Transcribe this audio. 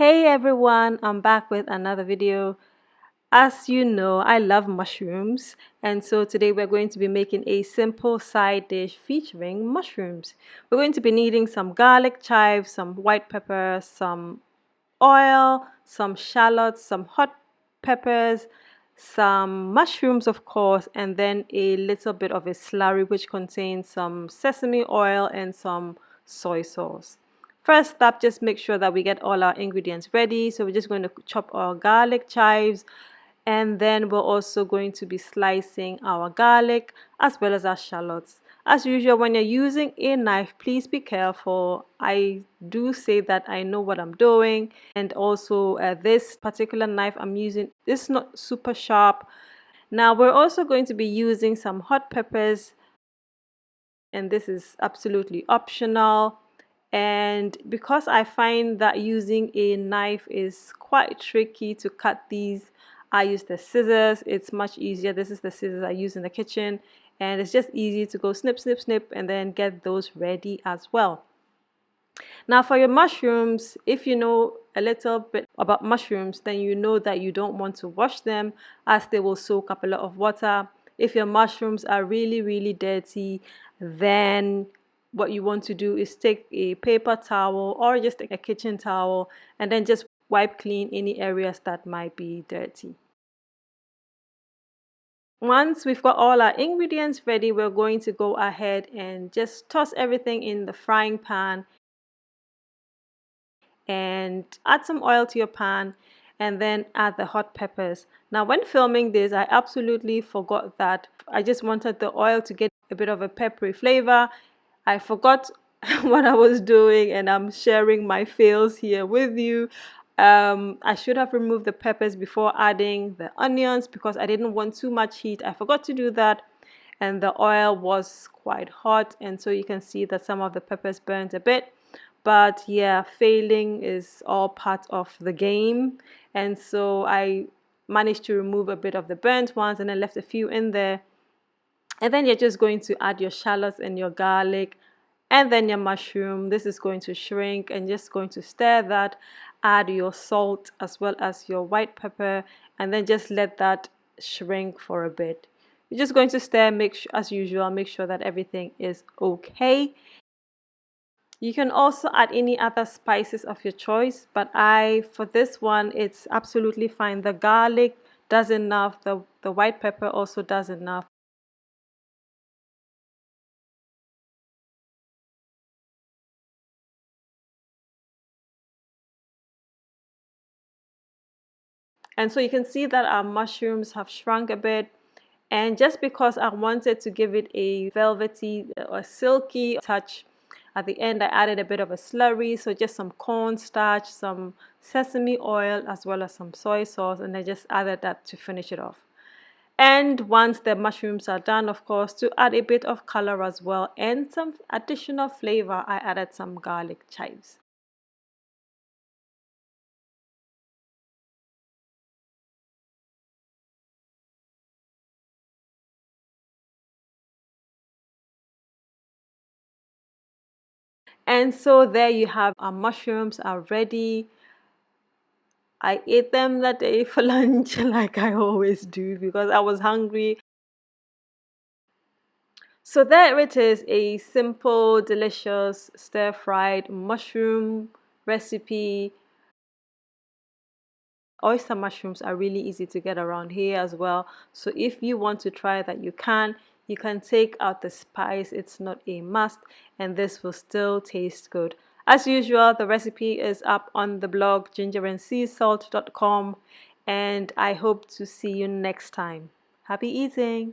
Hey everyone, I'm back with another video. As you know, I love mushrooms, and so today we're going to be making a simple side dish featuring mushrooms. We're going to be needing some garlic chives, some white pepper, some oil, some shallots, some hot peppers, some mushrooms of course, and then a little bit of a slurry which contains some sesame oil and some soy sauce. First up, just make sure that we get all our ingredients ready. So we're just going to chop our garlic chives, and then we're also going to be slicing our garlic as well as our shallots. As usual, when you're using a knife, please be careful. I do say that I know what I'm doing, and also this particular knife I'm using is not super sharp. Now we're also going to be using some hot peppers, and this is absolutely optional. And because I find that using a knife is quite tricky to cut these, I use the scissors. It's much easier. This is the scissors I use in the kitchen, and it's just easy to go snip snip snip and then get those ready as well. Now for your mushrooms, if you know a little bit about mushrooms, then you know that you don't want to wash them as they will soak up a lot of water. If your mushrooms are really dirty, then what you want to do is take a paper towel or just a kitchen towel and then just wipe clean any areas that might be dirty. Once we've got all our ingredients ready, we're going to go ahead and just toss everything in the frying pan and add some oil to your pan, and then add the hot peppers. Now when filming this, I absolutely forgot that I just wanted the oil to get a bit of a peppery flavor. I forgot what I was doing, and I'm sharing my fails here with you. I should have removed the peppers before adding the onions because I didn't want too much heat. I forgot to do that, and the oil was quite hot, and so you can see that some of the peppers burnt a bit. But yeah, failing is all part of the game, and so I managed to remove a bit of the burnt ones and then left a few in there. And then you're just going to add your shallots and your garlic and then your mushroom. This is going to shrink, and just going to stir that. Add your salt as well as your white pepper, and then just let that shrink for a bit. You're just going to stir, make sure, as usual, make sure that everything is okay. You can also add any other spices of your choice, but for this one, it's absolutely fine. The garlic does enough, the white pepper also does enough. And so you can see that our mushrooms have shrunk a bit. And just because I wanted to give it a velvety or silky touch, at the end I added a bit of a slurry, so just some cornstarch, some sesame oil, as well as some soy sauce, and I just added that to finish it off. And once the mushrooms are done, of course, to add a bit of color as well and some additional flavor, I added some garlic chives. And so there you have, our mushrooms are ready. I ate them that day for lunch like I always do because I was hungry. So there it is, a simple, delicious stir-fried mushroom recipe. Oyster mushrooms are really easy to get around here as well. So if you want to try that, you can. You can take out the spice, it's not a must, and this will still taste good. As usual, the recipe is up on the blog gingerandseasalt.com, and I hope to see you next time. Happy eating!